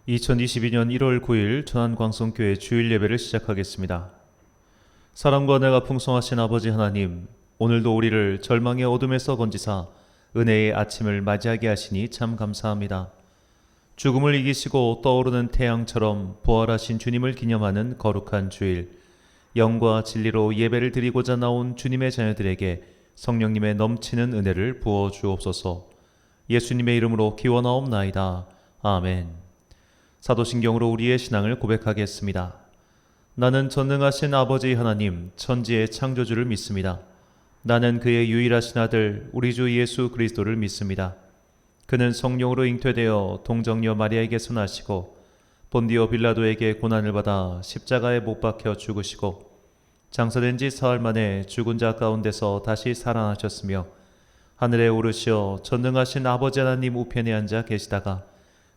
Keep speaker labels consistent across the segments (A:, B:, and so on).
A: 2022년 1월 9일 천안광성교회 주일 예배를 시작하겠습니다. 사랑과 은혜가 풍성하신 아버지 하나님, 오늘도 우리를 절망의 어둠에서 건지사 은혜의 아침을 맞이하게 하시니 참 감사합니다. 죽음을 이기시고 떠오르는 태양처럼 부활하신 주님을 기념하는 거룩한 주일, 영과 진리로 예배를 드리고자 나온 주님의 자녀들에게 성령님의 넘치는 은혜를 부어 주옵소서. 예수님의 이름으로 기원하옵나이다. 아멘. 사도신경으로 우리의 신앙을 고백하겠습니다. 나는 전능하신 아버지 하나님, 천지의 창조주를 믿습니다. 나는 그의 유일하신 아들, 우리 주 예수 그리스도를 믿습니다. 그는 성령으로 잉태되어 동정녀 마리아에게서 나시고 본디오 빌라도에게 고난을 받아 십자가에 못 박혀 죽으시고 장사된 지 사흘 만에 죽은 자 가운데서 다시 살아나셨으며 하늘에 오르시어 전능하신 아버지 하나님 우편에 앉아 계시다가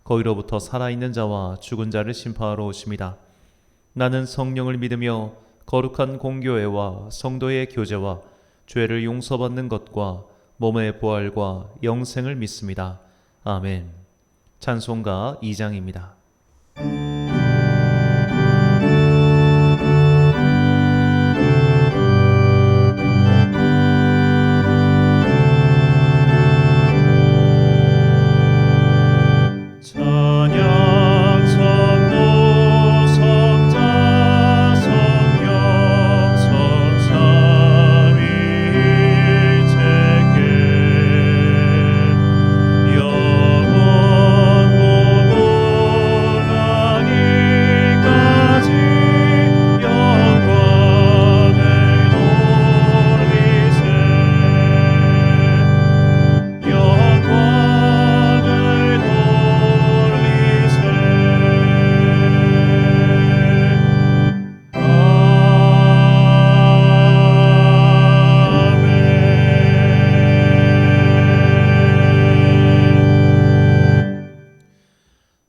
A: 거기로부터 살아있는 자와 죽은 자를 심판하러 오십니다. 나는 성령을 믿으며 거룩한 공교회와 성도의 교제와 죄를 용서받는 것과 몸의 부활과 영생을 믿습니다. 아멘. 찬송가 2장입니다.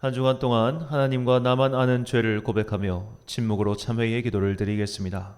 A: 한 주간 동안 하나님과 나만 아는 죄를 고백하며 침묵으로 참회의 기도를 드리겠습니다.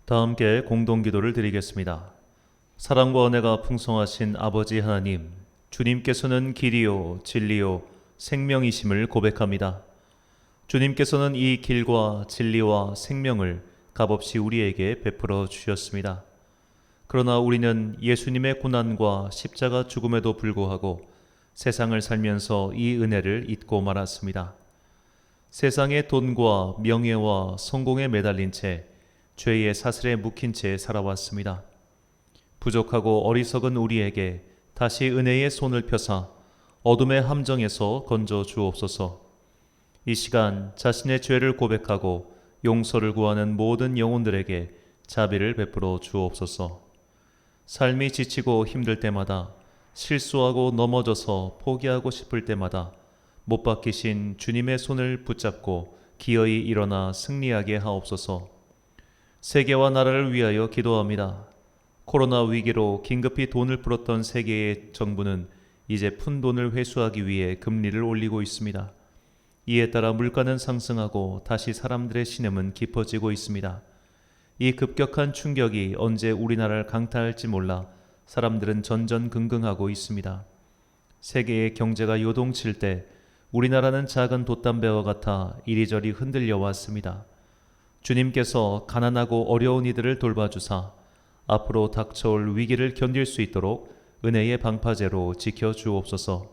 A: 다 함께 공동기도를 드리겠습니다. 사랑과 은혜가 풍성하신 아버지 하나님, 주님께서는 길이요 진리요 생명이심을 고백합니다. 주님께서는 이 길과 진리와 생명을 값없이 우리에게 베풀어 주셨습니다. 그러나 우리는 예수님의 고난과 십자가 죽음에도 불구하고 세상을 살면서 이 은혜를 잊고 말았습니다. 세상의 돈과 명예와 성공에 매달린 채 죄의 사슬에 묵힌 채 살아왔습니다. 부족하고 어리석은 우리에게 다시 은혜의 손을 펴사 어둠의 함정에서 건져 주옵소서. 이 시간 자신의 죄를 고백하고 용서를 구하는 모든 영혼들에게 자비를 베풀어 주옵소서. 삶이 지치고 힘들 때마다, 실수하고 넘어져서 포기하고 싶을 때마다 못 박히신 주님의 손을 붙잡고 기어이 일어나 승리하게 하옵소서. 세계와 나라를 위하여 기도합니다. 코로나 위기로 긴급히 돈을 풀었던 세계의 정부는 이제 푼 돈을 회수하기 위해 금리를 올리고 있습니다. 이에 따라 물가는 상승하고 다시 사람들의 신음은 깊어지고 있습니다. 이 급격한 충격이 언제 우리나라를 강타할지 몰라 사람들은 전전긍긍하고 있습니다. 세계의 경제가 요동칠 때 우리나라는 작은 돛담배와 같아 이리저리 흔들려 왔습니다. 주님께서 가난하고 어려운 이들을 돌봐주사 앞으로 닥쳐올 위기를 견딜 수 있도록 은혜의 방파제로 지켜주옵소서.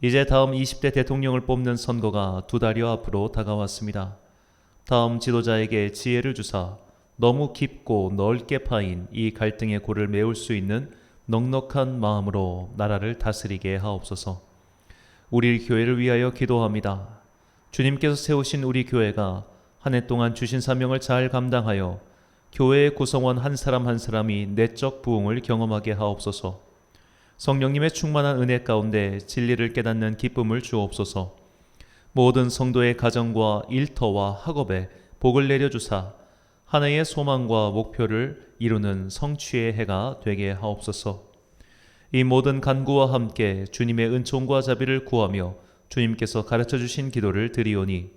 A: 이제 다음 20대 대통령을 뽑는 선거가 2달여 앞으로 다가왔습니다. 다음 지도자에게 지혜를 주사 너무 깊고 넓게 파인 이 갈등의 골을 메울 수 있는 넉넉한 마음으로 나라를 다스리게 하옵소서. 우리 교회를 위하여 기도합니다. 주님께서 세우신 우리 교회가 한 해 동안 주신 사명을 잘 감당하여 교회의 구성원 한 사람 한 사람이 내적 부흥을 경험하게 하옵소서. 성령님의 충만한 은혜 가운데 진리를 깨닫는 기쁨을 주옵소서. 모든 성도의 가정과 일터와 학업에 복을 내려주사 한 해의 소망과 목표를 이루는 성취의 해가 되게 하옵소서. 이 모든 간구와 함께 주님의 은총과 자비를 구하며 주님께서 가르쳐 주신 기도를 드리오니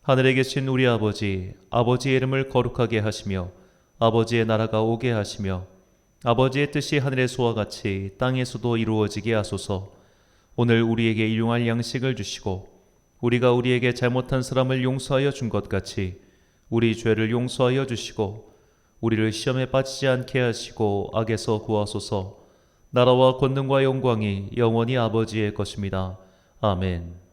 A: 하늘에 계신 우리 아버지, 아버지의 이름을 거룩하게 하시며 아버지의 나라가 오게 하시며 아버지의 뜻이 하늘에서와 같이 땅에서도 이루어지게 하소서. 오늘 우리에게 일용할 양식을 주시고 우리가 우리에게 잘못한 사람을 용서하여 준 것 같이 우리 죄를 용서하여 주시고 우리를 시험에 빠지지 않게 하시고 악에서 구하소서. 나라와 권능과 영광이 영원히 아버지의 것입니다. 아멘.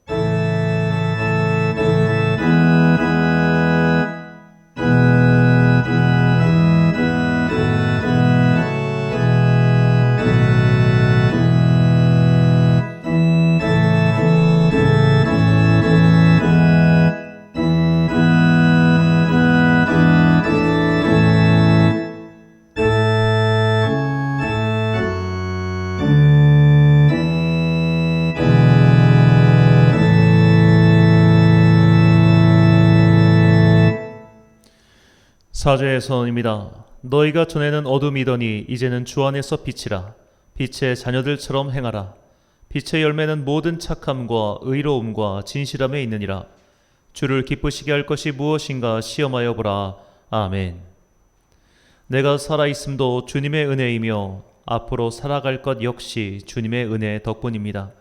A: 사죄의 선언입니다. 너희가 전에는 어둠이더니 이제는 주 안에서 빛이라. 빛의 자녀들처럼 행하라. 빛의 열매는 모든 착함과 의로움과 진실함에 있느니라. 주를 기쁘시게 할 것이 무엇인가 시험하여 보라. 아멘. 내가 살아있음도 주님의 은혜이며 앞으로 살아갈 것 역시 주님의 은혜 덕분입니다.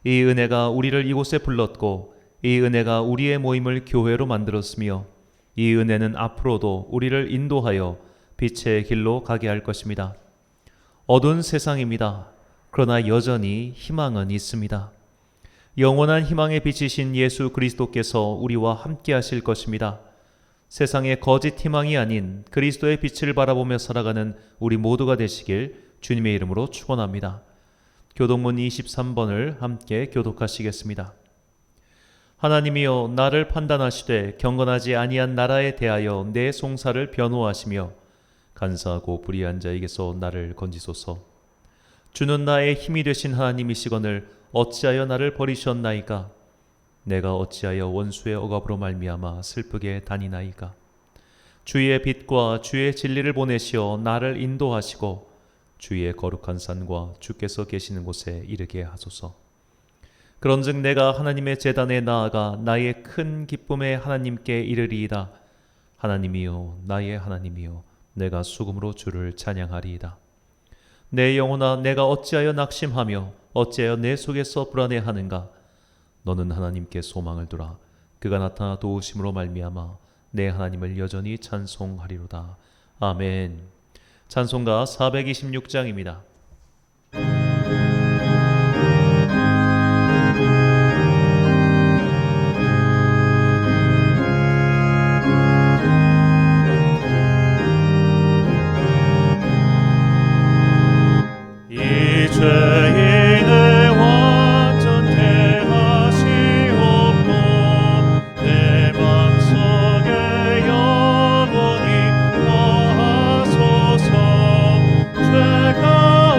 A: 이 은혜가 우리를 이곳에 불렀고 이 은혜가 우리의 모임을 교회로 만들었으며 이 은혜는 앞으로도 우리를 인도하여 빛의 길로 가게 할 것입니다. 어두운 세상입니다. 그러나 여전히 희망은 있습니다. 영원한 희망의 빛이신 예수 그리스도께서 우리와 함께 하실 것입니다. 세상의 거짓 희망이 아닌 그리스도의 빛을 바라보며 살아가는 우리 모두가 되시길 주님의 이름으로 축원합니다. 교독문 23번을 함께 교독하시겠습니다. 하나님이여 나를 판단하시되 경건하지 아니한 나라에 대하여 내 송사를 변호하시며 간사하고 불의한 자에게서 나를 건지소서. 주는 나의 힘이 되신 하나님이시거늘 어찌하여 나를 버리셨나이까? 내가 어찌하여 원수의 억압으로 말미암아 슬프게 다니나이까? 주의 빛과 주의 진리를 보내시어 나를 인도하시고 주의 거룩한 산과 주께서 계시는 곳에 이르게 하소서. 그런즉 내가 하나님의 제단에 나아가 나의 큰 기쁨의 하나님께 이르리이다. 하나님이요 나의 하나님이요 내가 수금으로 주를 찬양하리이다. 내 영혼아 내가 어찌하여 낙심하며 어찌하여 내 속에서 불안해하는가? 너는 하나님께 소망을 두라. 그가 나타나 도우심으로 말미암아 내 하나님을 여전히 찬송하리로다. 아멘. 찬송가 426장입니다.
B: 죄인을 완전케 하시옵고 내 맘속에 영원히 거하소서. 죄가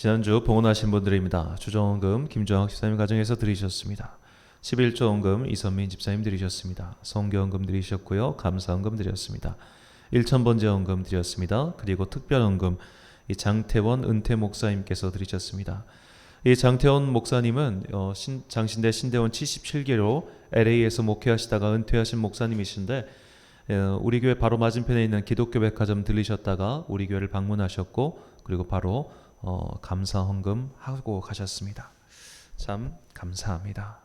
A: 지난주 봉헌하신 분들입니다. 주정원금 김정학 집사님 가정에서 드리셨습니다. 11조원금 이선민 집사님 드리셨습니다. 성교원금 드리셨고요. 감사원금 드렸습니다. 1,000번제원금 드렸습니다. 그리고 특별원금 이 장태원 은퇴 목사님께서 드리셨습니다. 이 장태원 목사님은 장신대 신대원 77기로 LA에서 목회하시다가 은퇴하신 목사님이신데 우리 교회 바로 맞은편에 있는 기독교 백화점 들리셨다가 우리 교회를 방문하셨고 그리고 바로 감사 헌금 하고 가셨습니다. 참 감사합니다.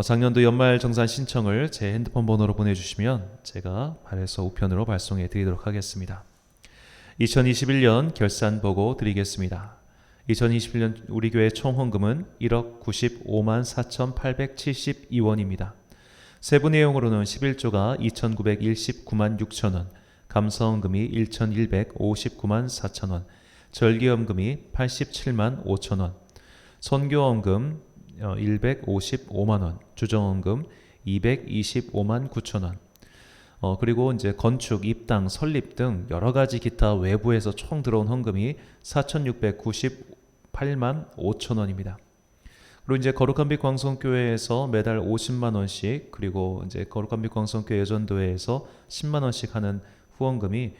A: 작년도 연말 정산 신청을 제 핸드폰 번호로 보내주시면 제가 발해서 우편으로 발송해 드리도록 하겠습니다. 2021년 결산 보고 드리겠습니다. 2021년 우리 교회 총 헌금은 1억 95만 4,872원입니다. 세부 내용으로는 11조가 2,919만 6천원, 감사헌금이 1,159만 4천원, 절기헌금이 87만 5천원, 선교헌금 155만원, 주정헌금 225만 9천원, 그리고 이제 건축, 입당, 설립 등 여러 가지 기타 외부에서 총 들어온 헌금이 4,698만 5천 원입니다. 그리고 이제 거룩한 빛 광성교회에서 매달 50만 원씩 그리고 이제 거룩한 빛 광성교회 여전도회에서 10만 원씩 하는 후원금이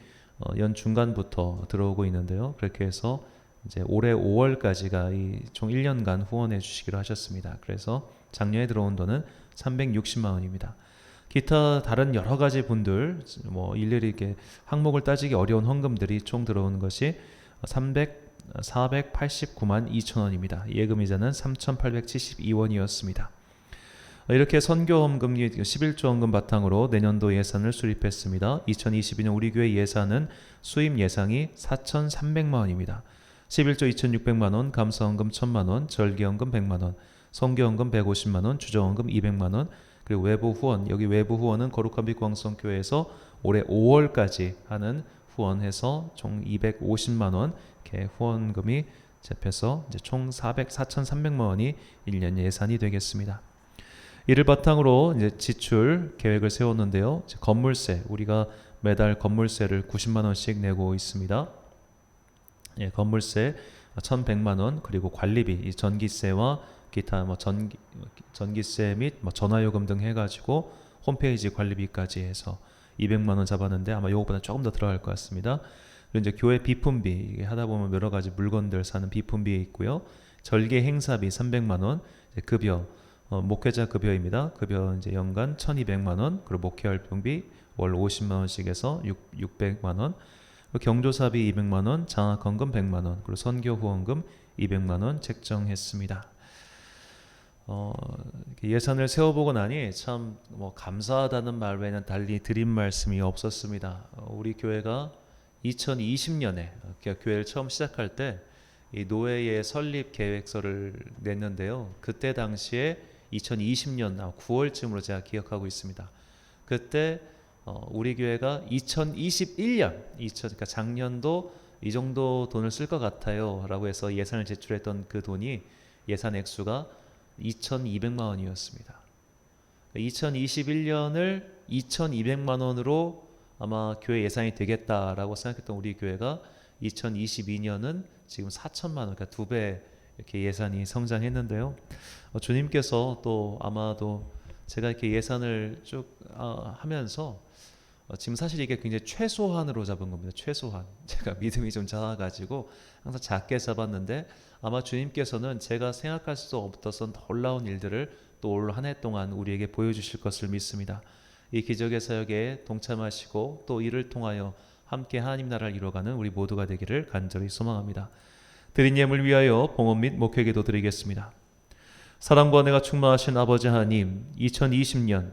A: 연 중간부터 들어오고 있는데요. 그렇게 해서 이제 올해 5월까지가 이 총 1년간 후원해 주시기로 하셨습니다. 그래서 작년에 들어온 돈은 360만 원입니다. 기타 다른 여러 가지 분들 일일이 이렇게 항목을 따지기 어려운 헌금들이 총 들어오는 것이 489만 2천 원입니다. 예금이자는 3,872원이었습니다. 이렇게 선교헌금 11조 헌금 바탕으로 내년도 예산을 수립했습니다. 2022년 우리 교회 예산은 수입 예상이 4,300만 원입니다. 11조 2,600만 원, 감사헌금 1,000만 원, 절기헌금 100만 원, 선교헌금 150만 원, 주정헌금 200만 원, 그리고 외부 후원, 여기 외부 후원은 거룩한 빛 광성교회에서 올해 5월까지 하는 후원해서 총 250만 원 이렇게 후원금이 잡혀서 이제 총 4,300만 원이 1년 예산이 되겠습니다. 이를 바탕으로 이제 지출 계획을 세웠는데요. 건물세, 우리가 매달 건물세를 90만 원씩 내고 있습니다. 건물세 1,100만 원, 그리고 관리비, 이 전기세와 기타 전기세 및 전화요금 등 해가지고 홈페이지 관리비까지 해서 200만 원 잡았는데 아마 요거보다 조금 더 들어갈 것 같습니다. 그리고 이제 교회 비품비, 이게 하다 보면 여러 가지 물건들 사는 비품비 있고요. 절개 행사비 300만 원, 급여 목회자 급여입니다. 급여 이제 연간 1,200만 원, 그리고 목회 활동비 월 50만 원씩 해서 600만 원, 경조사비 200만 원, 장학헌금 100만 원, 그리고 선교 후원금 200만 원 책정했습니다. 예산을 세워보고 나니 참 감사하다는 말 외에는 달리 드린 말씀이 없었습니다. 우리 교회가 2020년에 교회를 처음 시작할 때 이 노회의 설립 계획서를 냈는데요. 그때 당시에 2020년 9월쯤으로 제가 기억하고 있습니다. 그때 우리 교회가 2021년, 그러니까 작년도 이 정도 돈을 쓸 것 같아요 라고 해서 예산을 제출했던 그 돈이 예산 액수가 2,200만 원이었습니다. 2021년을 2,200만 원으로 아마 교회 예산이 되겠다라고 생각했던 우리 교회가 2022년은 지금 4천만 원, 그러니까 2배 이렇게 예산이 성장했는데요. 주님께서 또 아마도 제가 이렇게 예산을 쭉 하면서 지금 사실 이게 굉장히 최소한으로 잡은 겁니다. 최소한. 제가 믿음이 좀 작아가지고 항상 작게 잡았는데 아마 주님께서는 제가 생각할 수 없었던 놀라운 일들을 또 올 한 해 동안 우리에게 보여주실 것을 믿습니다. 이 기적의 사역에 동참하시고 또 이를 통하여 함께 하나님 나라를 이루어가는 우리 모두가 되기를 간절히 소망합니다. 드린 예물 위하여 봉헌 및 목회기도 드리겠습니다. 사랑과 은혜가 충만하신 아버지 하나님, 2020년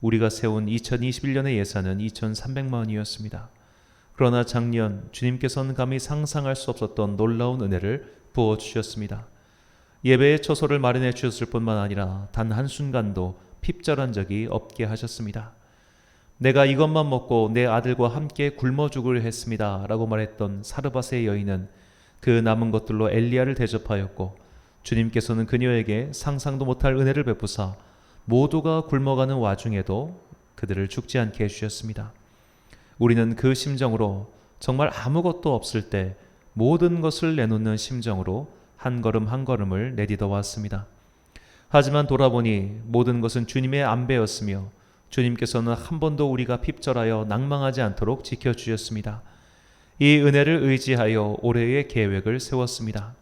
A: 우리가 세운 2021년의 예산은 2,300만 원이었습니다. 그러나 작년 주님께서는 감히 상상할 수 없었던 놀라운 은혜를 부어주셨습니다. 예배의 처소를 마련해 주셨을 뿐만 아니라 단 한순간도 핍절한 적이 없게 하셨습니다. 내가 이것만 먹고 내 아들과 함께 굶어 죽을 했습니다 라고 말했던 사르밧의 여인은 그 남은 것들로 엘리야를 대접하였고 주님께서는 그녀에게 상상도 못할 은혜를 베푸사 모두가 굶어가는 와중에도 그들을 죽지 않게 해주셨습니다. 우리는 그 심정으로 정말 아무것도 없을 때 모든 것을 내놓는 심정으로 한 걸음 한 걸음을 내딛어 왔습니다. 하지만 돌아보니 모든 것은 주님의 안배였으며 주님께서는 한 번도 우리가 핍절하여 낭망하지 않도록 지켜주셨습니다. 이 은혜를 의지하여 올해의 계획을 세웠습니다.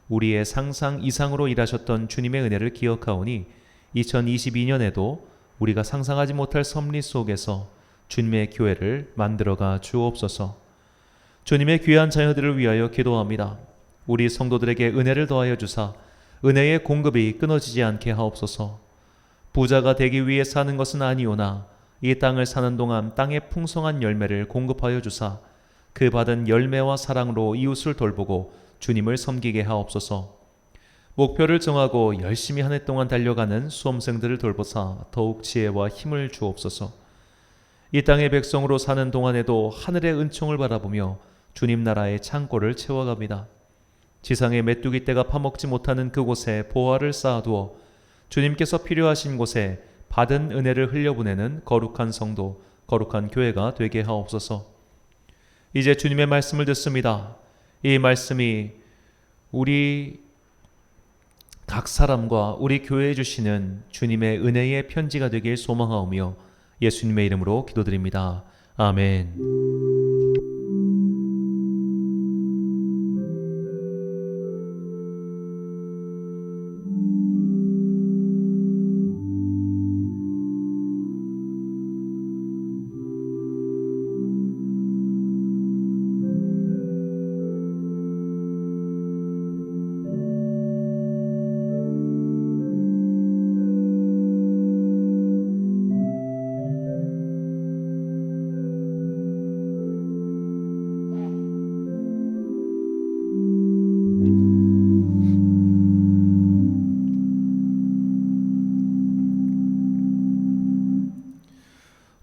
A: 우리의 상상 이상으로 일하셨던 주님의 은혜를 기억하오니 2022년에도 우리가 상상하지 못할 섭리 속에서 주님의 교회를 만들어가 주옵소서. 주님의 귀한 자녀들을 위하여 기도합니다. 우리 성도들에게 은혜를 더하여 주사 은혜의 공급이 끊어지지 않게 하옵소서. 부자가 되기 위해 사는 것은 아니오나 이 땅을 사는 동안 땅의 풍성한 열매를 공급하여 주사 그 받은 열매와 사랑으로 이웃을 돌보고 주님을 섬기게 하옵소서. 목표를 정하고 열심히 한 해 동안 달려가는 수험생들을 돌보사 더욱 지혜와 힘을 주옵소서. 이 땅의 백성으로 사는 동안에도 하늘의 은총을 바라보며 주님 나라의 창고를 채워갑니다. 지상의 메뚜기 떼가 파먹지 못하는 그곳에 보화를 쌓아두어 주님께서 필요하신 곳에 받은 은혜를 흘려보내는 거룩한 성도, 거룩한 교회가 되게 하옵소서. 이제 주님의 말씀을 듣습니다. 이 말씀이 우리 각 사람과 우리 교회에 주시는 주님의 은혜의 편지가 되길 소망하오며 예수님의 이름으로 기도드립니다. 아멘.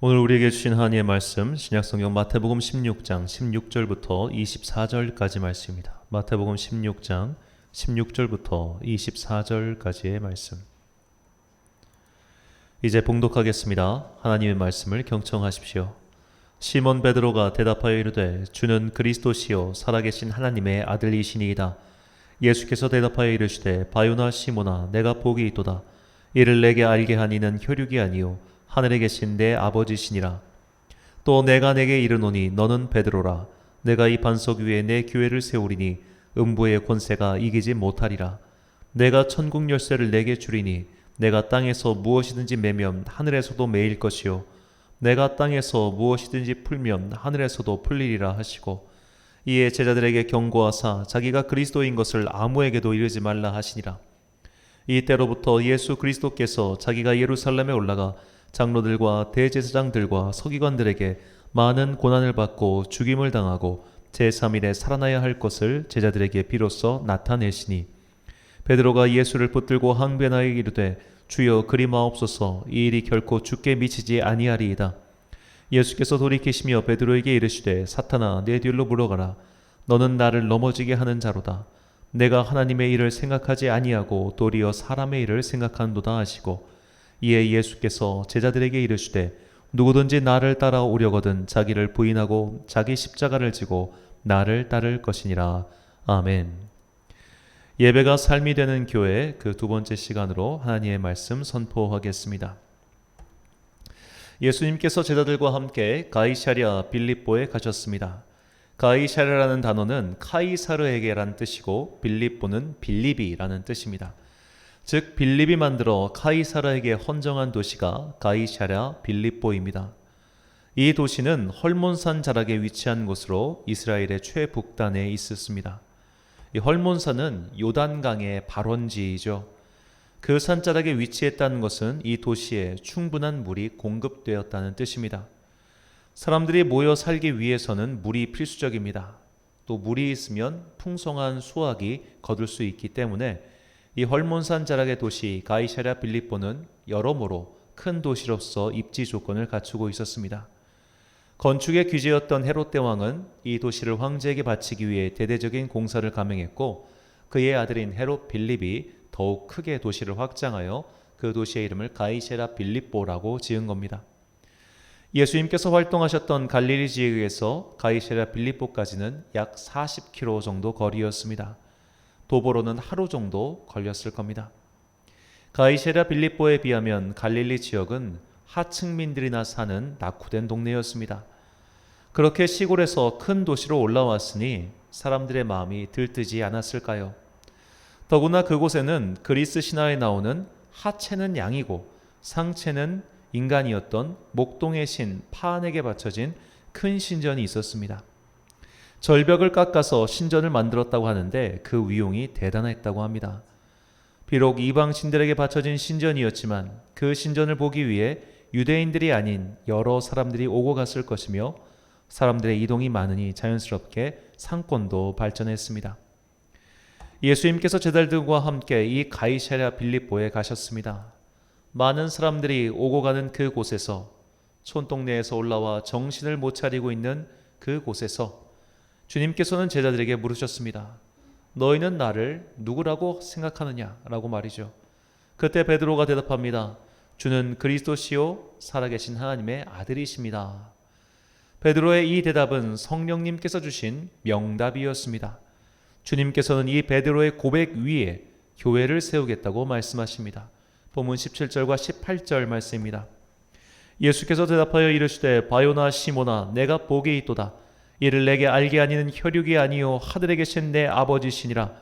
A: 오늘 우리에게 주신 하나님의 말씀 신약성경 마태복음 16장 16절부터 24절까지 말씀입니다. 마태복음 16장 16절부터 24절까지의 말씀. 이제 봉독하겠습니다. 하나님의 말씀을 경청하십시오. 시몬 베드로가 대답하여 이르되 주는 그리스도시요 살아계신 하나님의 아들이시니이다. 예수께서 대답하여 이르시되 바요나 시몬아 내가 복이 있도다. 이를 내게 알게 한 이는 혈육이 아니요 하늘에 계신 내 아버지시니라. 또 내가 내게 이르노니 너는 베드로라. 내가 이 반석 위에 내 교회를 세우리니 음부의 권세가 이기지 못하리라. 내가 천국 열쇠를 내게 주리니 내가 땅에서 무엇이든지 매면 하늘에서도 매일 것이요 내가 땅에서 무엇이든지 풀면 하늘에서도 풀리리라 하시고 이에 제자들에게 경고하사 자기가 그리스도인 것을 아무에게도 이르지 말라 하시니라. 이때로부터 예수 그리스도께서 자기가 예루살렘에 올라가 장로들과 대제사장들과 서기관들에게 많은 고난을 받고 죽임을 당하고 제3일에 살아나야 할 것을 제자들에게 비로소 나타내시니 베드로가 예수를 붙들고 항변하여 이르되 주여 그리 마옵소서 이 일이 결코 주께 미치지 아니하리이다. 예수께서 돌이키시며 베드로에게 이르시되 사탄아 내 뒤로 물러가라. 너는 나를 넘어지게 하는 자로다. 내가 하나님의 일을 생각하지 아니하고 도리어 사람의 일을 생각한도다 하시고 이에 예수께서 제자들에게 이르시되 누구든지 나를 따라오려거든 자기를 부인하고 자기 십자가를 지고 나를 따를 것이니라. 아멘. 예배가 삶이 되는 교회 그 두 번째 시간으로 하나님의 말씀 선포하겠습니다. 예수님께서 제자들과 함께 가이사랴 빌립보에 가셨습니다. 가이사랴라는 단어는 카이사르에게라는 뜻이고 빌립보는 빌립이라는 뜻입니다. 즉 빌립이 만들어 카이사르에게 헌정한 도시가 가이사랴 빌립보입니다. 이 도시는 헐몬산 자락에 위치한 곳으로 이스라엘의 최북단에 있었습니다. 이 헐몬산은 요단강의 발원지이죠. 그 산자락에 위치했다는 것은 이 도시에 충분한 물이 공급되었다는 뜻입니다. 사람들이 모여 살기 위해서는 물이 필수적입니다. 또 물이 있으면 풍성한 수확이 거둘 수 있기 때문에 이 헐몬산 자락의 도시 가이사랴 빌립보는 여러모로 큰 도시로서 입지 조건을 갖추고 있었습니다. 건축의 귀재였던 헤롯 대왕은 이 도시를 황제에게 바치기 위해 대대적인 공사를 감행했고 그의 아들인 헤롯 빌립이 더욱 크게 도시를 확장하여 그 도시의 이름을 가이사랴 빌립보라고 지은 겁니다. 예수님께서 활동하셨던 갈릴리 지역에서 가이사랴 빌립보까지는 약 40km 정도 거리였습니다. 도보로는 하루 정도 걸렸을 겁니다. 가이사랴 빌립보에 비하면 갈릴리 지역은 하층민들이나 사는 낙후된 동네였습니다. 그렇게 시골에서 큰 도시로 올라왔으니 사람들의 마음이 들뜨지 않았을까요? 더구나 그곳에는 그리스 신화에 나오는 하체는 양이고 상체는 인간이었던 목동의 신 파안에게 바쳐진 큰 신전이 있었습니다. 절벽을 깎아서 신전을 만들었다고 하는데 그 위용이 대단했다고 합니다. 비록 이방신들에게 바쳐진 신전이었지만 그 신전을 보기 위해 유대인들이 아닌 여러 사람들이 오고 갔을 것이며 사람들의 이동이 많으니 자연스럽게 상권도 발전했습니다. 예수님께서 제자들과 함께 이 가이사랴 빌립보에 가셨습니다. 많은 사람들이 오고 가는 그곳에서 촌동네에서 올라와 정신을 못 차리고 있는 그곳에서 주님께서는 제자들에게 물으셨습니다. 너희는 나를 누구라고 생각하느냐? 라고 말이죠. 그때 베드로가 대답합니다. 주는 그리스도시요 살아계신 하나님의 아들이십니다. 베드로의 이 대답은 성령님께서 주신 명답이었습니다. 주님께서는 이 베드로의 고백 위에 교회를 세우겠다고 말씀하십니다. 본문 17절과 18절 말씀입니다. 예수께서 대답하여 이르시되 바요나 시모나 내가 복이 있도다. 이를 내게 알게 하니는 혈육이 아니요 하늘에 계신 내 아버지시니라.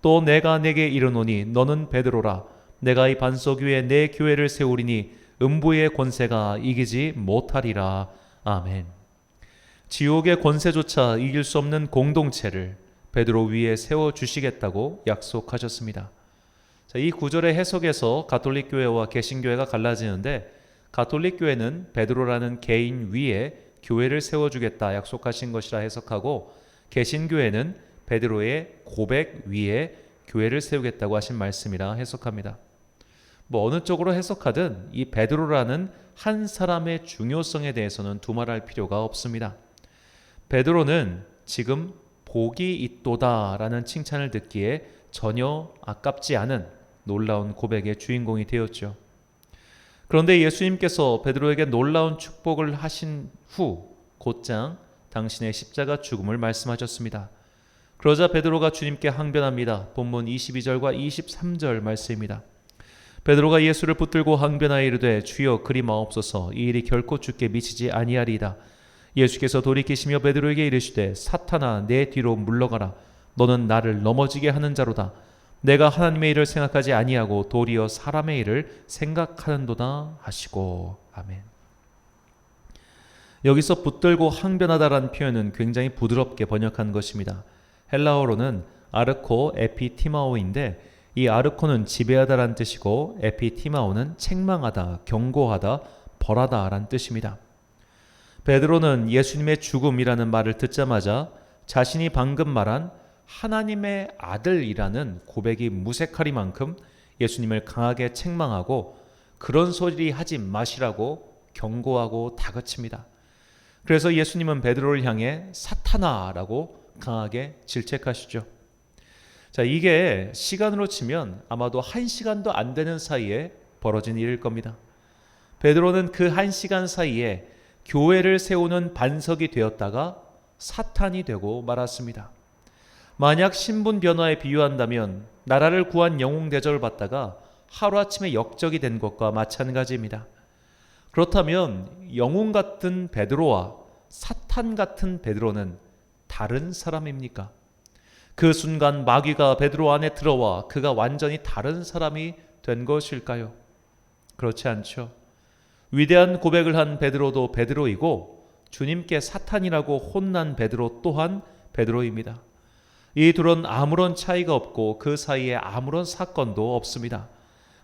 A: 또 내가 내게 이르노니 너는 베드로라. 내가 이 반석 위에 내 교회를 세우리니 음부의 권세가 이기지 못하리라. 아멘. 지옥의 권세조차 이길 수 없는 공동체를 베드로 위에 세워주시겠다고 약속하셨습니다. 자, 이 구절의 해석에서 가톨릭 교회와 개신교회가 갈라지는데 가톨릭 교회는 베드로라는 개인 위에 교회를 세워주겠다 약속하신 것이라 해석하고 개신교회는 베드로의 고백 위에 교회를 세우겠다고 하신 말씀이라 해석합니다. 어느 쪽으로 해석하든 이 베드로라는 한 사람의 중요성에 대해서는 두말할 필요가 없습니다. 베드로는 지금 복이 있도다라는 칭찬을 듣기에 전혀 아깝지 않은 놀라운 고백의 주인공이 되었죠. 그런데 예수님께서 베드로에게 놀라운 축복을 하신 후 곧장 당신의 십자가 죽음을 말씀하셨습니다. 그러자 베드로가 주님께 항변합니다. 본문 22절과 23절 말씀입니다. 베드로가 예수를 붙들고 항변하여 이르되 주여 그리 마옵소서 이 일이 결코 주께 미치지 아니하리이다. 예수께서 돌이키시며 베드로에게 이르시되 사탄아 내 뒤로 물러가라. 너는 나를 넘어지게 하는 자로다. 내가 하나님의 일을 생각하지 아니하고 도리어 사람의 일을 생각하는도다 하시고. 아멘. 여기서 붙들고 항변하다라는 표현은 굉장히 부드럽게 번역한 것입니다. 헬라어로는 아르코 에피티마오인데 이 아르코는 지배하다라는 뜻이고 에피티마오는 책망하다, 경고하다, 벌하다라는 뜻입니다. 베드로는 예수님의 죽음이라는 말을 듣자마자 자신이 방금 말한 하나님의 아들이라는 고백이 무색하리만큼 예수님을 강하게 책망하고 그런 소리 하지 마시라고 경고하고 다그칩니다. 그래서 예수님은 베드로를 향해 사탄아라고 강하게 질책하시죠. 자, 이게 시간으로 치면 아마도 1시간도 안 되는 사이에 벌어진 일일 겁니다. 베드로는 그 1시간 사이에 교회를 세우는 반석이 되었다가 사탄이 되고 말았습니다. 만약 신분 변화에 비유한다면 나라를 구한 영웅 대접을 받다가 하루아침에 역적이 된 것과 마찬가지입니다. 그렇다면 영웅 같은 베드로와 사탄 같은 베드로는 다른 사람입니까? 그 순간 마귀가 베드로 안에 들어와 그가 완전히 다른 사람이 된 것일까요? 그렇지 않죠. 위대한 고백을 한 베드로도 베드로이고 주님께 사탄이라고 혼난 베드로 또한 베드로입니다. 이 둘은 아무런 차이가 없고 그 사이에 아무런 사건도 없습니다.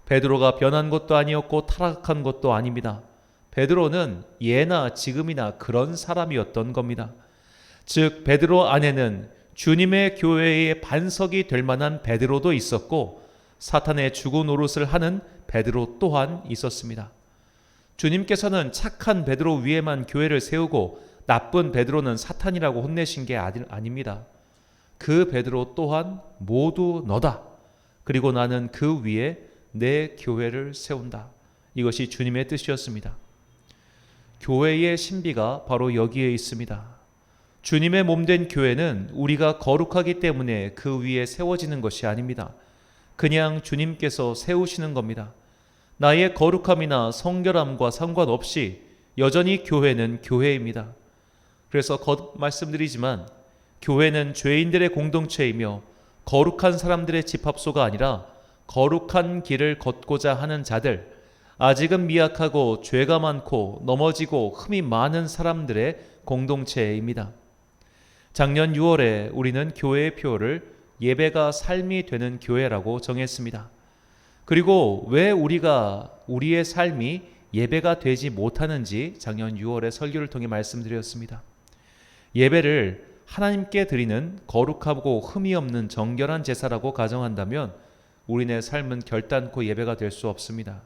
A: 베드로가 변한 것도 아니었고 타락한 것도 아닙니다. 베드로는 예나 지금이나 그런 사람이었던 겁니다. 즉 베드로 안에는 주님의 교회의 반석이 될 만한 베드로도 있었고 사탄의 주고 노릇을 하는 베드로 또한 있었습니다. 주님께서는 착한 베드로 위에만 교회를 세우고 나쁜 베드로는 사탄이라고 혼내신 게 아닙니다. 그 베드로 또한 모두 너다. 그리고 나는 그 위에 내 교회를 세운다. 이것이 주님의 뜻이었습니다. 교회의 신비가 바로 여기에 있습니다. 주님의 몸된 교회는 우리가 거룩하기 때문에 그 위에 세워지는 것이 아닙니다. 그냥 주님께서 세우시는 겁니다. 나의 거룩함이나 성결함과 상관없이 여전히 교회는 교회입니다. 그래서 말씀드리지만 교회는 죄인들의 공동체이며 거룩한 사람들의 집합소가 아니라 거룩한 길을 걷고자 하는 자들, 아직은 미약하고 죄가 많고 넘어지고 흠이 많은 사람들의 공동체입니다. 작년 6월에 우리는 교회의 표어를 예배가 삶이 되는 교회라고 정했습니다. 그리고 왜 우리의 삶이 예배가 되지 못하는지 작년 6월에 설교를 통해 말씀드렸습니다. 예배를 하나님께 드리는 거룩하고 흠이 없는 정결한 제사라고 가정한다면 우리네 삶은 결단코 예배가 될 수 없습니다.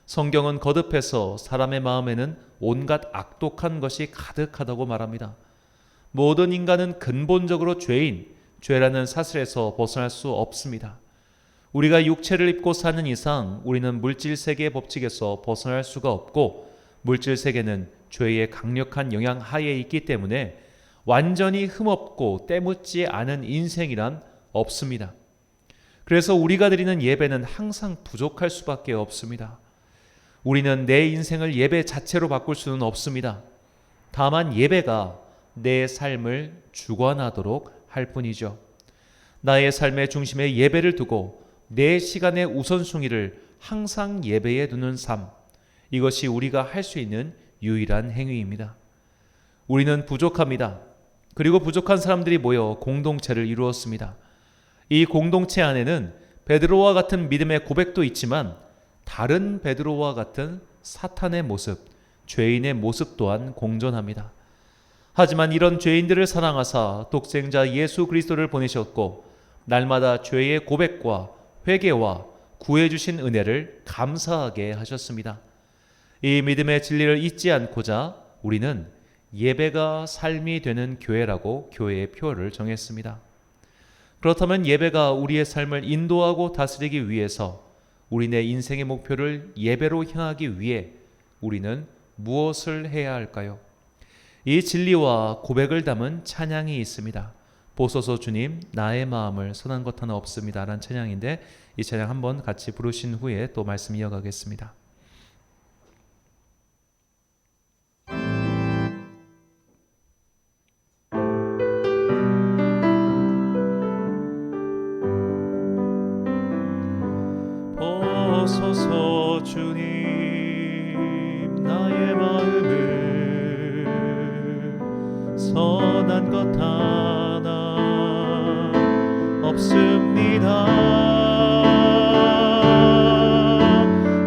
A: 성경은 거듭해서 사람의 마음에는 온갖 악독한 것이 가득하다고 말합니다. 모든 인간은 근본적으로 죄라는 사슬에서 벗어날 수 없습니다. 우리가 육체를 입고 사는 이상 우리는 물질 세계의 법칙에서 벗어날 수가 없고 물질 세계는 죄의 강력한 영향 하에 있기 때문에 완전히 흠없고 때묻지 않은 인생이란 없습니다. 그래서 우리가 드리는 예배는 항상 부족할 수밖에 없습니다. 우리는 내 인생을 예배 자체로 바꿀 수는 없습니다. 다만 예배가 내 삶을 주관하도록 할 뿐이죠. 나의 삶의 중심에 예배를 두고 내 시간의 우선순위를 항상 예배에 두는 삶, 이것이 우리가 할 수 있는 유일한 행위입니다. 우리는 부족합니다. 그리고 부족한 사람들이 모여 공동체를 이루었습니다. 이 공동체 안에는 베드로와 같은 믿음의 고백도 있지만 다른 베드로와 같은 사탄의 모습, 죄인의 모습 또한 공존합니다. 하지만 이런 죄인들을 사랑하사 독생자 예수 그리스도를 보내셨고 날마다 죄의 고백과 회개와 구해주신 은혜를 감사하게 하셨습니다. 이 믿음의 진리를 잊지 않고자 우리는 예배가 삶이 되는 교회라고 교회의 표어를 정했습니다. 그렇다면 예배가 우리의 삶을 인도하고 다스리기 위해서 우리네 인생의 목표를 예배로 향하기 위해 우리는 무엇을 해야 할까요? 이 진리와 고백을 담은 찬양이 있습니다. 보소서 주님 나의 마음을 선한 것 하나 없습니다 라는 찬양인데 이 찬양 한번 같이 부르신 후에 또 말씀 이어가겠습니다.
B: 보소서 주님 나의 마음을 선한 것 하나 없습니다.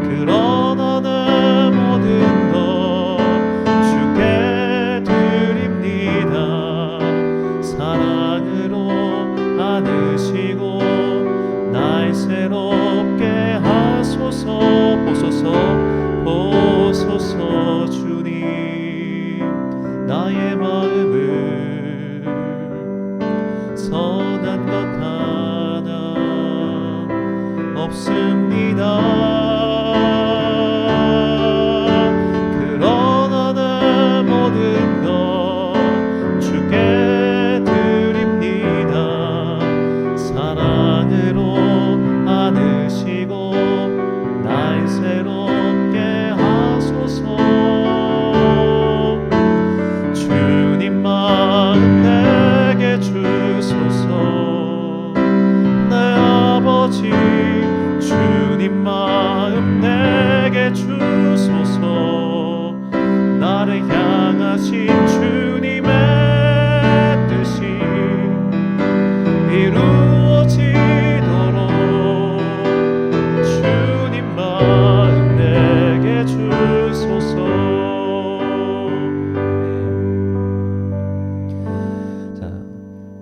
B: 그러나 내 모든 것 주께 드립니다. 사랑으로 안으시고 날 새롭게 하소서. 보소서 주님 나의 마음을 선한 것 하나 없습니다. 그러나 내 모든 것 주께 드립니다. 사랑으로 안으시고 날 새롭게 하소서. 주님 마음 내게 주소서. 내 아버지 주님 마음 내게 주소서. 나를 향하신 주님의 뜻이 이루어지도록 주님 마음 내게 주소서.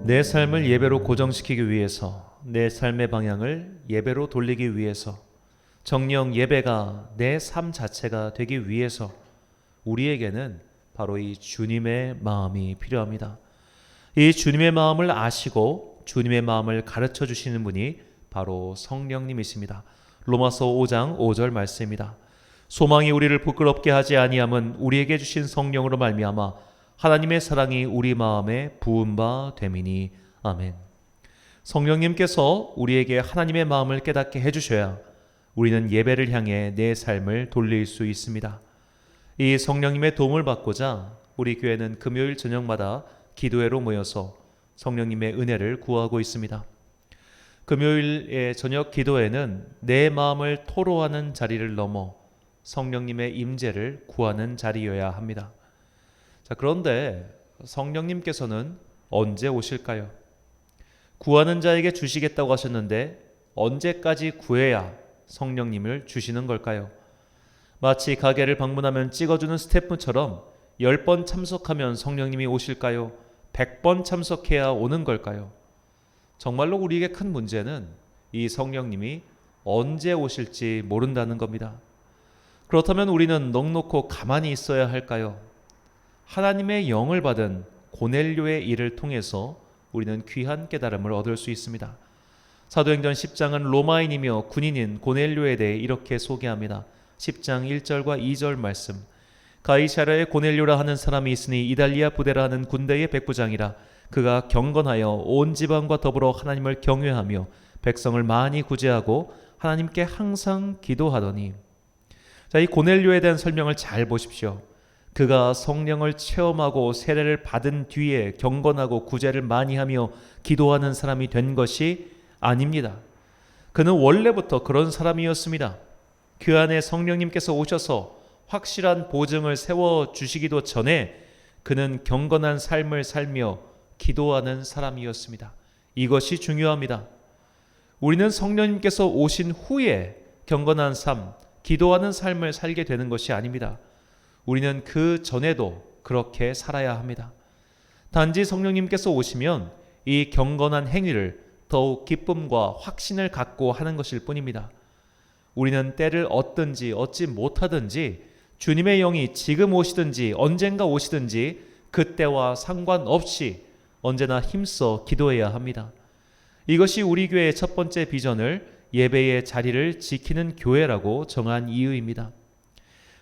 A: 내 삶을 예배로 고정시키기 위해서, 내 삶의 방향을 예배로 돌리기 위해서, 정령 예배가 내 삶 자체가 되기 위해서 우리에게는 바로 이 주님의 마음이 필요합니다. 이 주님의 마음을 아시고 주님의 마음을 가르쳐 주시는 분이 바로 성령님이십니다. 로마서 5장 5절 말씀입니다. 소망이 우리를 부끄럽게 하지 아니함은 우리에게 주신 성령으로 말미암아 하나님의 사랑이 우리 마음에 부은 바 됨이니. 아멘. 성령님께서 우리에게 하나님의 마음을 깨닫게 해주셔야 우리는 예배를 향해 내 삶을 돌릴 수 있습니다. 이 성령님의 도움을 받고자 우리 교회는 금요일 저녁마다 기도회로 모여서 성령님의 은혜를 구하고 있습니다. 금요일의 저녁 기도회는 내 마음을 토로하는 자리를 넘어 성령님의 임재를 구하는 자리여야 합니다. 자, 그런데 성령님께서는 언제 오실까요? 구하는 자에게 주시겠다고 하셨는데 언제까지 구해야 성령님을 주시는 걸까요? 마치 가게를 방문하면 찍어주는 스태프처럼 10번 참석하면 성령님이 오실까요? 100번 참석해야 오는 걸까요? 정말로 우리에게 큰 문제는 이 성령님이 언제 오실지 모른다는 겁니다. 그렇다면 우리는 넋놓고 가만히 있어야 할까요? 하나님의 영을 받은 고넬료의 일을 통해서 우리는 귀한 깨달음을 얻을 수 있습니다. 사도행전 10장은 로마인이며 군인인 고넬료에 대해 이렇게 소개합니다. 10장 1절과 2절 말씀. 가이사랴에 고넬료라 하는 사람이 있으니 이달리아 부대라 하는 군대의 백부장이라. 그가 경건하여 온 지방과 더불어 하나님을 경외하며 백성을 많이 구제하고 하나님께 항상 기도하더니. 자, 이 고넬료에 대한 설명을 잘 보십시오. 그가 성령을 체험하고 세례를 받은 뒤에 경건하고 구제를 많이 하며 기도하는 사람이 된 것이 아닙니다. 그는 원래부터 그런 사람이었습니다. 그 안에 성령님께서 오셔서 확실한 보증을 세워주시기도 전에 그는 경건한 삶을 살며 기도하는 사람이었습니다. 이것이 중요합니다. 우리는 성령님께서 오신 후에 경건한 삶, 기도하는 삶을 살게 되는 것이 아닙니다. 우리는 그 전에도 그렇게 살아야 합니다. 단지 성령님께서 오시면 이 경건한 행위를 더욱 기쁨과 확신을 갖고 하는 것일 뿐입니다. 우리는 때를 얻든지 얻지 못하든지 주님의 영이 지금 오시든지 언젠가 오시든지 그때와 상관없이 언제나 힘써 기도해야 합니다. 이것이 우리 교회의 첫 번째 비전을 예배의 자리를 지키는 교회라고 정한 이유입니다.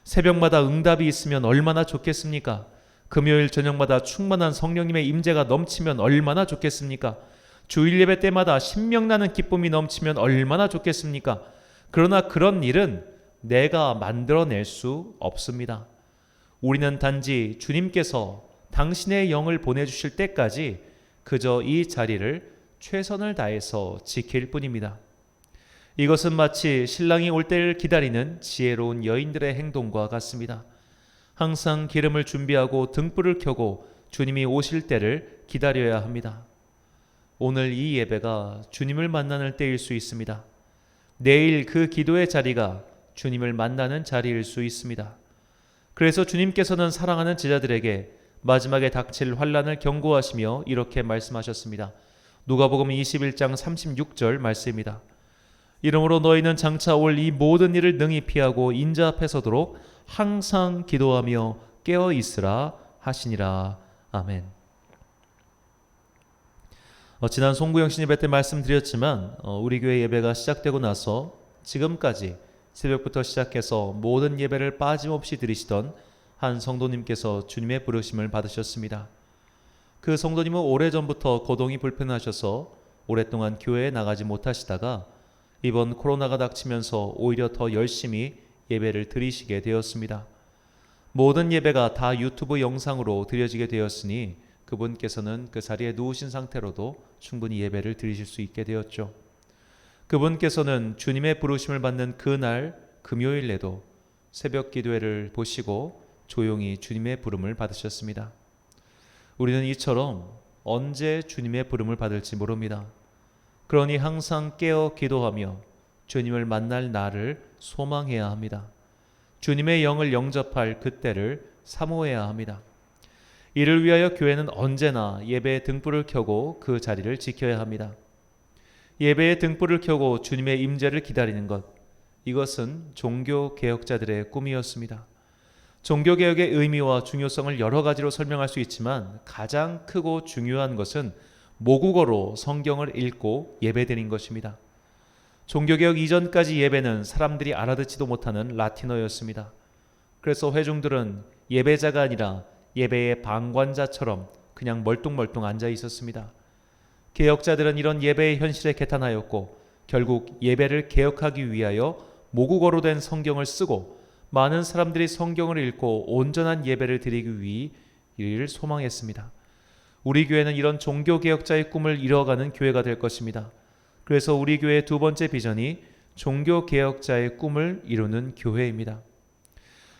A: 새벽마다 응답이 있으면 얼마나 좋겠습니까? 금요일 저녁마다 충만한 성령님의 임재가 넘치면 얼마나 좋겠습니까? 주일 예배 때마다 신명나는 기쁨이 넘치면 얼마나 좋겠습니까? 그러나 그런 일은 내가 만들어낼 수 없습니다. 우리는 단지 주님께서 당신의 영을 보내주실 때까지 그저 이 자리를 최선을 다해서 지킬 뿐입니다. 이것은 마치 신랑이 올 때를 기다리는 지혜로운 여인들의 행동과 같습니다. 항상 기름을 준비하고 등불을 켜고 주님이 오실 때를 기다려야 합니다. 오늘 이 예배가 주님을 만나는 때일 수 있습니다. 내일 그 기도의 자리가 주님을 만나는 자리일 수 있습니다. 그래서 주님께서는 사랑하는 제자들에게 마지막에 닥칠 환난을 경고하시며 이렇게 말씀하셨습니다. 누가복음 21장 36절 말씀입니다. 이러므로 너희는 장차 올 이 모든 일을 능히 피하고 인자 앞에 서도록 항상 기도하며 깨어 있으라 하시니라. 아멘. 지난 송구영 예배 때 말씀드렸지만 우리 교회 예배가 시작되고 나서 지금까지 새벽부터 시작해서 모든 예배를 빠짐없이 드리시던 한 성도님께서 주님의 부르심을 받으셨습니다. 그 성도님은 오래전부터 거동이 불편하셔서 오랫동안 교회에 나가지 못하시다가 이번 코로나가 닥치면서 오히려 더 열심히 예배를 드리시게 되었습니다. 모든 예배가 다 유튜브 영상으로 드려지게 되었으니 그분께서는 그 자리에 누우신 상태로도 충분히 예배를 드리실 수 있게 되었죠. 그분께서는 주님의 부르심을 받는 그날 금요일에도 새벽 기도회를 보시고 조용히 주님의 부름을 받으셨습니다. 우리는 이처럼 언제 주님의 부름을 받을지 모릅니다. 그러니 항상 깨어 기도하며 주님을 만날 날을 소망해야 합니다. 주님의 영을 영접할 그때를 사모해야 합니다. 이를 위하여 교회는 언제나 예배의 등불을 켜고 그 자리를 지켜야 합니다. 예배의 등불을 켜고 주님의 임재를 기다리는 것, 이것은 종교개혁자들의 꿈이었습니다. 종교개혁의 의미와 중요성을 여러 가지로 설명할 수 있지만 가장 크고 중요한 것은 모국어로 성경을 읽고 예배드린 것입니다. 종교개혁 이전까지 예배는 사람들이 알아듣지도 못하는 라틴어였습니다. 그래서 회중들은 예배자가 아니라 예배의 방관자처럼 그냥 멀뚱멀뚱 앉아 있었습니다. 개혁자들은 이런 예배의 현실에 개탄하였고 결국 예배를 개혁하기 위하여 모국어로 된 성경을 쓰고 많은 사람들이 성경을 읽고 온전한 예배를 드리기 위해 이를 소망했습니다. 우리 교회는 이런 종교개혁자의 꿈을 이뤄가는 교회가 될 것입니다. 그래서 우리 교회의 두 번째 비전이 종교개혁자의 꿈을 이루는 교회입니다.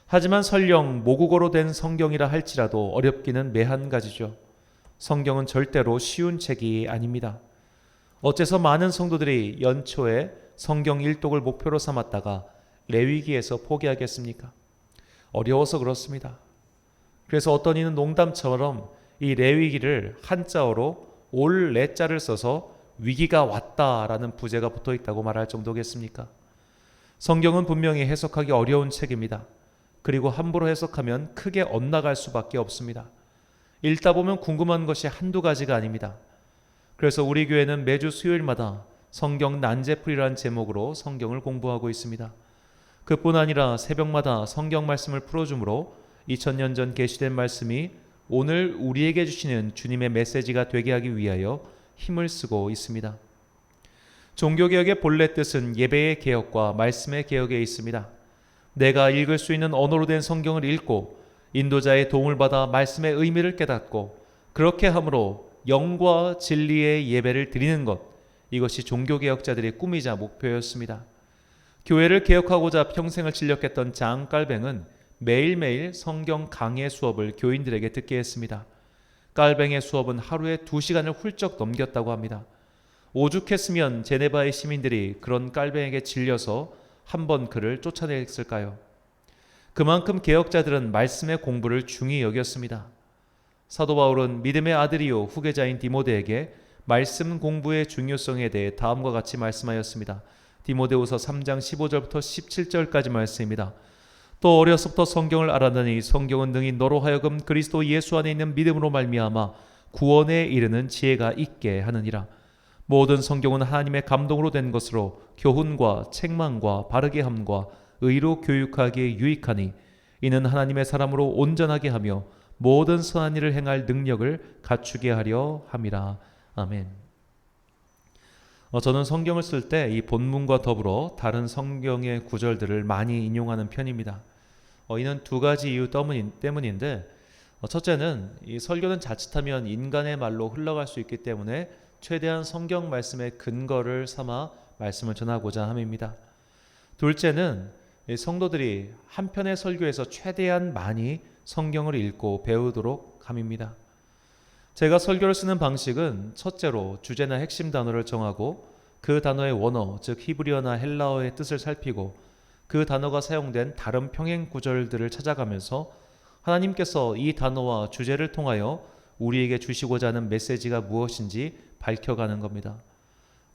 A: 하지만 설령 모국어로 된 성경이라 할지라도 어렵기는 매한가지죠. 성경은 절대로 쉬운 책이 아닙니다. 어째서 많은 성도들이 연초에 성경 일독을 목표로 삼았다가 레위기에서 포기하겠습니까? 어려워서 그렇습니다. 그래서 어떤 이는 농담처럼 이 레위기를 한자어로 올 레자를 써서 위기가 왔다라는 부제가 붙어 있다고 말할 정도겠습니까? 성경은 분명히 해석하기 어려운 책입니다. 그리고 함부로 해석하면 크게 엇나갈 수밖에 없습니다. 읽다 보면 궁금한 것이 한두 가지가 아닙니다. 그래서 우리 교회는 매주 수요일마다 성경 난제풀이라는 제목으로 성경을 공부하고 있습니다. 그뿐 아니라 새벽마다 성경 말씀을 풀어주므로 2000년 전 계시된 말씀이 오늘 우리에게 주시는 주님의 메시지가 되게 하기 위하여 힘을 쓰고 있습니다. 종교개혁의 본래 뜻은 예배의 개혁과 말씀의 개혁에 있습니다. 내가 읽을 수 있는 언어로 된 성경을 읽고 인도자의 도움을 받아 말씀의 의미를 깨닫고 그렇게 함으로 영과 진리의 예배를 드리는 것, 이것이 종교개혁자들의 꿈이자 목표였습니다. 교회를 개혁하고자 평생을 진력했던 장 깔뱅은 매일매일 성경 강해 수업을 교인들에게 듣게 했습니다. 깔뱅의 수업은 하루에 2시간을 훌쩍 넘겼다고 합니다. 오죽했으면 제네바의 시민들이 그런 깔뱅에게 질려서 한번 그를 쫓아냈을까요? 그만큼 개혁자들은 말씀의 공부를 중히 여겼습니다. 사도 바울은 믿음의 아들이요 후계자인 디모데에게 말씀 공부의 중요성에 대해 다음과 같이 말씀하였습니다. 디모데후서 3장 15절부터 17절까지 말씀입니다. 또 어려서부터 성경을 알았느니 성경은 능히 너로 하여금 그리스도 예수 안에 있는 믿음으로 말미암아 구원에 이르는 지혜가 있게 하느니라. 모든 성경은 하나님의 감동으로 된 것으로 교훈과 책망과 바르게 함과 의로 교육하기에 유익하니 이는 하나님의 사람으로 온전하게 하며 모든 선한 일을 행할 능력을 갖추게 하려 함이라. 아멘. 저는 성경을 쓸 때 이 본문과 더불어 다른 성경의 구절들을 많이 인용하는 편입니다. 이는 두 가지 이유 때문인데, 첫째는 이 설교는 자칫하면 인간의 말로 흘러갈 수 있기 때문에 최대한 성경 말씀의 근거를 삼아 말씀을 전하고자 함입니다. 둘째는 성도들이 한 편의 설교에서 최대한 많이 성경을 읽고 배우도록 함입니다. 제가 설교를 쓰는 방식은 첫째로 주제나 핵심 단어를 정하고 그 단어의 원어, 즉 히브리어나 헬라어의 뜻을 살피고 그 단어가 사용된 다른 평행 구절들을 찾아가면서 하나님께서 이 단어와 주제를 통하여 우리에게 주시고자 하는 메시지가 무엇인지 밝혀가는 겁니다.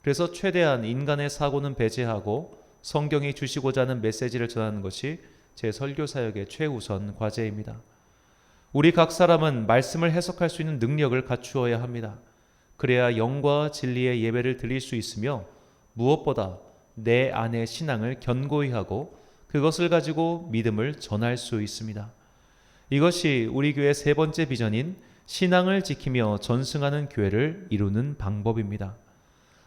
A: 그래서 최대한 인간의 사고는 배제하고 성경이 주시고자 하는 메시지를 전하는 것이 제 설교 사역의 최우선 과제입니다. 우리 각 사람은 말씀을 해석할 수 있는 능력을 갖추어야 합니다. 그래야 영과 진리의 예배를 드릴 수 있으며 무엇보다 내 안의 신앙을 견고히 하고 그것을 가지고 믿음을 전할 수 있습니다. 이것이 우리 교회의 세 번째 비전인 신앙을 지키며 전승하는 교회를 이루는 방법입니다.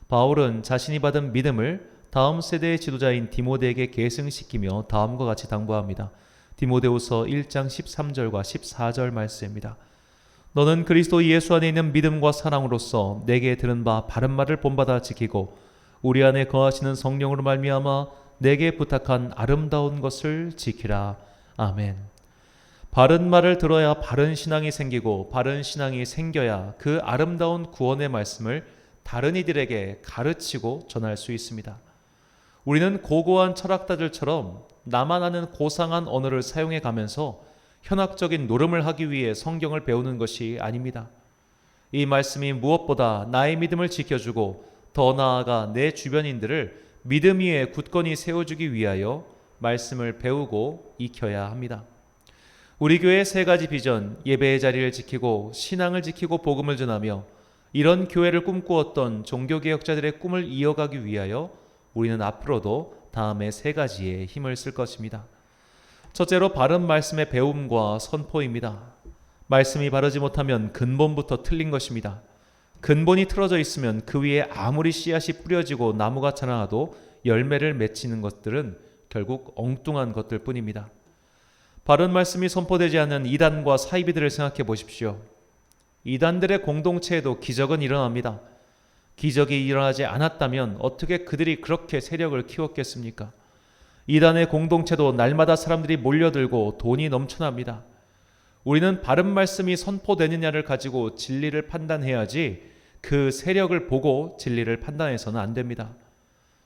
A: 바울은 자신이 받은 믿음을 다음 세대의 지도자인 디모데에게 계승시키며 다음과 같이 당부합니다. 디모데후서 1장 13절과 14절 말씀입니다. 너는 그리스도 예수 안에 있는 믿음과 사랑으로서 내게 들은 바 바른 말을 본받아 지키고 우리 안에 거하시는 성령으로 말미암아 내게 부탁한 아름다운 것을 지키라. 아멘. 바른 말을 들어야 바른 신앙이 생기고 바른 신앙이 생겨야 그 아름다운 구원의 말씀을 다른 이들에게 가르치고 전할 수 있습니다. 우리는 고고한 철학자들처럼 나만 아는 고상한 언어를 사용해 가면서 현학적인 노름을 하기 위해 성경을 배우는 것이 아닙니다. 이 말씀이 무엇보다 나의 믿음을 지켜주고 더 나아가 내 주변인들을 믿음 위에 굳건히 세워주기 위하여 말씀을 배우고 익혀야 합니다. 우리 교회의 세 가지 비전, 예배의 자리를 지키고 신앙을 지키고 복음을 전하며 이런 교회를 꿈꾸었던 종교개혁자들의 꿈을 이어가기 위하여 우리는 앞으로도 다음에 세 가지의 힘을 쓸 것입니다. 첫째로 바른 말씀의 배움과 선포입니다. 말씀이 바르지 못하면 근본부터 틀린 것입니다. 근본이 틀어져 있으면 그 위에 아무리 씨앗이 뿌려지고 나무가 자라나도 열매를 맺히는 것들은 결국 엉뚱한 것들 뿐입니다. 바른 말씀이 선포되지 않는 이단과 사이비들을 생각해 보십시오. 이단들의 공동체에도 기적은 일어납니다. 기적이 일어나지 않았다면 어떻게 그들이 그렇게 세력을 키웠겠습니까? 이단의 공동체도 날마다 사람들이 몰려들고 돈이 넘쳐납니다. 우리는 바른 말씀이 선포되느냐를 가지고 진리를 판단해야지 그 세력을 보고 진리를 판단해서는 안 됩니다.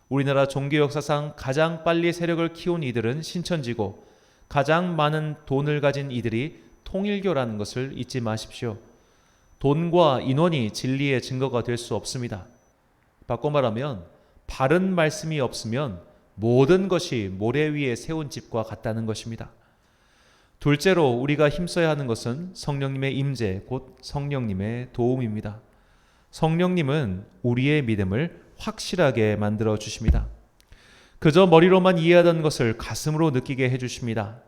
A: 우리나라 종교 역사상 가장 빨리 세력을 키운 이들은 신천지고 가장 많은 돈을 가진 이들이 통일교라는 것을 잊지 마십시오. 돈과 인원이 진리의 증거가 될 수 없습니다. 바꿔 말하면 바른 말씀이 없으면 모든 것이 모래 위에 세운 집과 같다는 것입니다. 둘째로 우리가 힘써야 하는 것은 성령님의 임재, 곧 성령님의 도움입니다. 성령님은 우리의 믿음을 확실하게 만들어 주십니다. 그저 머리로만 이해하던 것을 가슴으로 느끼게 해주십니다.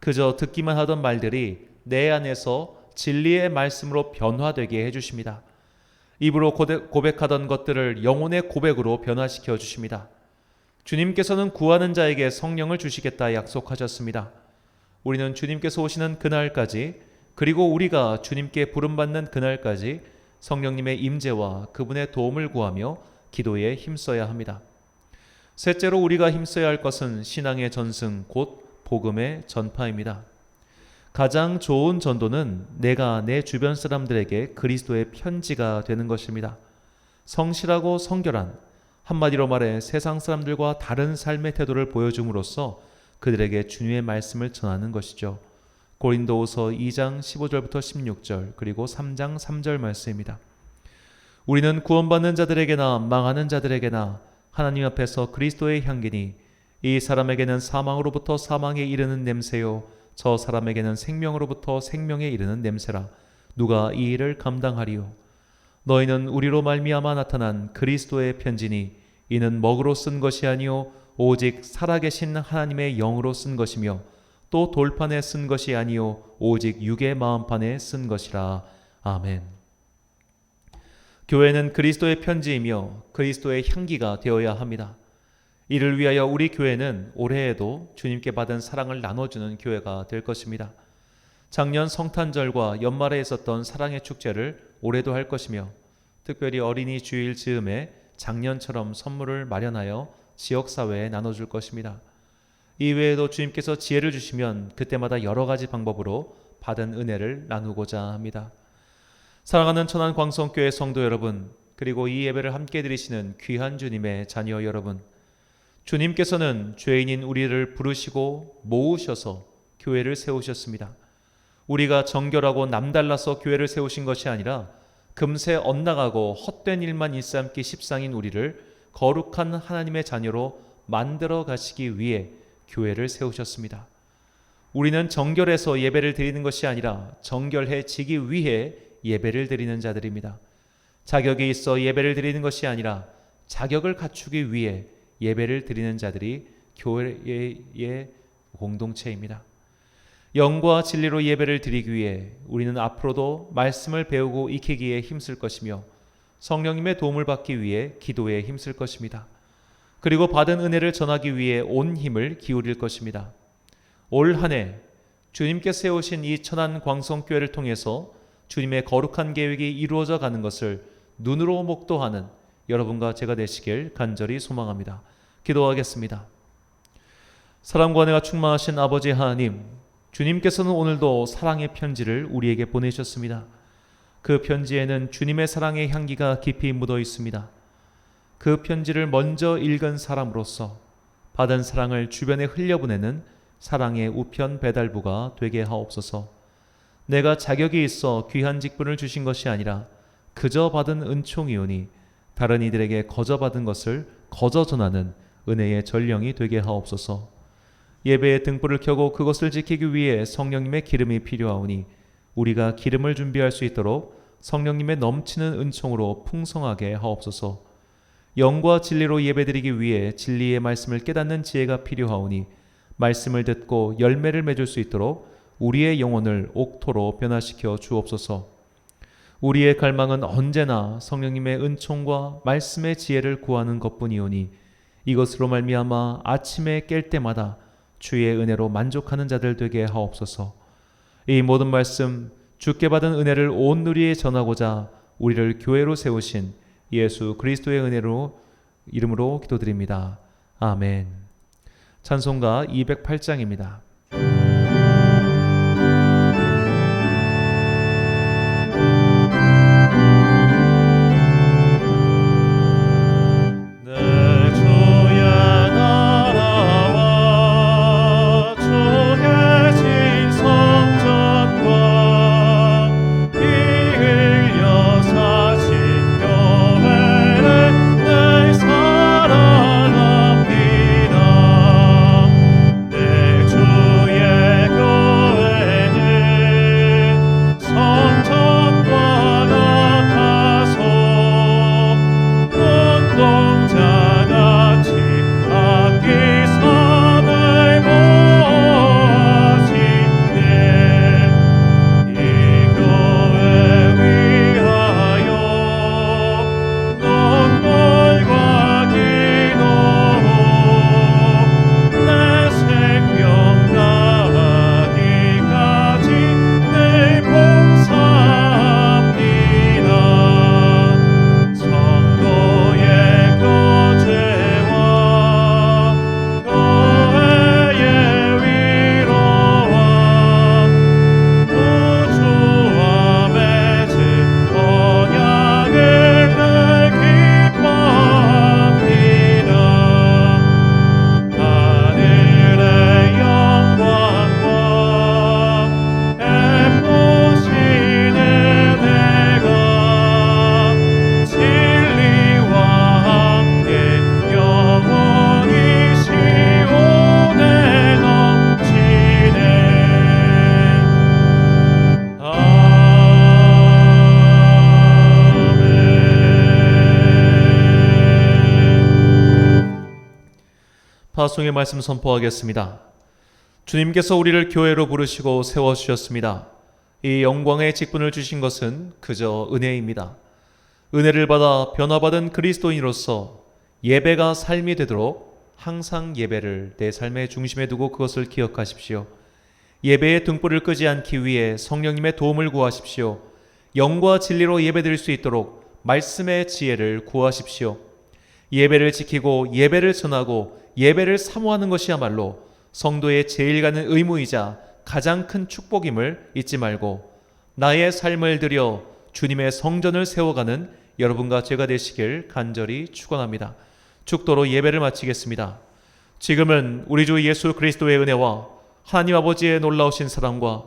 A: 그저 듣기만 하던 말들이 내 안에서 진리의 말씀으로 변화되게 해주십니다. 입으로 고백하던 것들을 영혼의 고백으로 변화시켜 주십니다. 주님께서는 구하는 자에게 성령을 주시겠다 약속하셨습니다. 우리는 주님께서 오시는 그날까지, 그리고 우리가 주님께 부름받는 그날까지 성령님의 임재와 그분의 도움을 구하며 기도에 힘써야 합니다. 셋째로 우리가 힘써야 할 것은 신앙의 전승, 곧 복음의 전파입니다. 가장 좋은 전도는 내가 내 주변 사람들에게 그리스도의 편지가 되는 것입니다. 성실하고 성결한, 한마디로 말해 세상 사람들과 다른 삶의 태도를 보여줌으로써 그들에게 주님의 말씀을 전하는 것이죠. 고린도후서 2장 15절부터 16절 그리고 3장 3절 말씀입니다. 우리는 구원받는 자들에게나 망하는 자들에게나 하나님 앞에서 그리스도의 향기니 이 사람에게는 사망으로부터 사망에 이르는 냄새요 저 사람에게는 생명으로부터 생명에 이르는 냄새라. 누가 이 일을 감당하리요? 너희는 우리로 말미암아 나타난 그리스도의 편지니 이는 먹으로 쓴 것이 아니요 오직 살아계신 하나님의 영으로 쓴 것이며 또 돌판에 쓴 것이 아니요 오직 육의 마음판에 쓴 것이라. 아멘. 교회는 그리스도의 편지이며 그리스도의 향기가 되어야 합니다. 이를 위하여 우리 교회는 올해에도 주님께 받은 사랑을 나눠주는 교회가 될 것입니다. 작년 성탄절과 연말에 있었던 사랑의 축제를 올해도 할 것이며 특별히 어린이 주일 즈음에 작년처럼 선물을 마련하여 지역사회에 나눠줄 것입니다. 이외에도 주님께서 지혜를 주시면 그때마다 여러 가지 방법으로 받은 은혜를 나누고자 합니다. 사랑하는 천안광성교회 성도 여러분, 그리고 이 예배를 함께 드리시는 귀한 주님의 자녀 여러분, 주님께서는 죄인인 우리를 부르시고 모으셔서 교회를 세우셨습니다. 우리가 정결하고 남달라서 교회를 세우신 것이 아니라 금세 엇나가고 헛된 일만 일삼기 십상인 우리를 거룩한 하나님의 자녀로 만들어 가시기 위해 교회를 세우셨습니다. 우리는 정결해서 예배를 드리는 것이 아니라 정결해지기 위해 예배를 드리는 자들입니다. 자격이 있어 예배를 드리는 것이 아니라 자격을 갖추기 위해 예배를 드리는 자들이 교회의 공동체입니다. 영과 진리로 예배를 드리기 위해 우리는 앞으로도 말씀을 배우고 익히기에 힘쓸 것이며 성령님의 도움을 받기 위해 기도에 힘쓸 것입니다. 그리고 받은 은혜를 전하기 위해 온 힘을 기울일 것입니다. 올 한 해 주님께서 세우신 이 천안 광성교회를 통해서 주님의 거룩한 계획이 이루어져 가는 것을 눈으로 목도하는 여러분과 제가 되시길 간절히 소망합니다. 기도하겠습니다. 사랑과 은혜가 충만하신 아버지 하나님, 주님께서는 오늘도 사랑의 편지를 우리에게 보내셨습니다. 그 편지에는 주님의 사랑의 향기가 깊이 묻어 있습니다. 그 편지를 먼저 읽은 사람으로서 받은 사랑을 주변에 흘려보내는 사랑의 우편 배달부가 되게 하옵소서. 내가 자격이 있어 귀한 직분을 주신 것이 아니라 그저 받은 은총이오니 다른 이들에게 거저 받은 것을 거저 전하는 은혜의 전령이 되게 하옵소서. 예배의 등불을 켜고 그것을 지키기 위해 성령님의 기름이 필요하오니 우리가 기름을 준비할 수 있도록 성령님의 넘치는 은총으로 풍성하게 하옵소서. 영과 진리로 예배드리기 위해 진리의 말씀을 깨닫는 지혜가 필요하오니 말씀을 듣고 열매를 맺을 수 있도록 우리의 영혼을 옥토로 변화시켜 주옵소서. 우리의 갈망은 언제나 성령님의 은총과 말씀의 지혜를 구하는 것뿐이오니 이것으로 말미암아 아침에 깰 때마다 주의 은혜로 만족하는 자들 되게 하옵소서. 이 모든 말씀 주께 받은 은혜를 온 누리에 전하고자 우리를 교회로 세우신 예수 그리스도의 은혜로 이름으로 기도드립니다. 아멘. 찬송가 208장입니다. 파송의 말씀 선포하겠습니다. 주님께서 우리를 교회로 부르시고 세워주셨습니다. 이 영광의 직분을 주신 것은 그저 은혜입니다. 은혜를 받아 변화받은 그리스도인으로서 예배가 삶이 되도록 항상 예배를 내 삶의 중심에 두고 그것을 기억하십시오. 예배의 등불을 끄지 않기 위해 성령님의 도움을 구하십시오. 영과 진리로 예배드릴 수 있도록 말씀의 지혜를 구하십시오. 예배를 지키고 예배를 전하고 예배를 사모하는 것이야말로 성도의 제일 가는 의무이자 가장 큰 축복임을 잊지 말고 나의 삶을 들여 주님의 성전을 세워가는 여러분과 제가 되시길 간절히 축원합니다. 축도로 예배를 마치겠습니다. 지금은 우리 주 예수 그리스도의 은혜와 하나님 아버지의 놀라우신 사랑과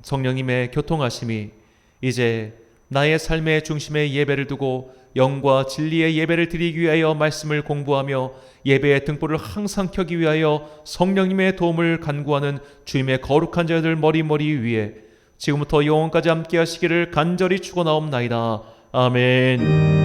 A: 성령님의 교통하심이 이제 나의 삶의 중심에 예배를 두고 영과 진리의 예배를 드리기 위하여 말씀을 공부하며 예배의 등불을 항상 켜기 위하여 성령님의 도움을 간구하는 주님의 거룩한 자들 머리머리 위에 지금부터 영원까지 함께 하시기를 간절히 축원하옵나이다. 아멘.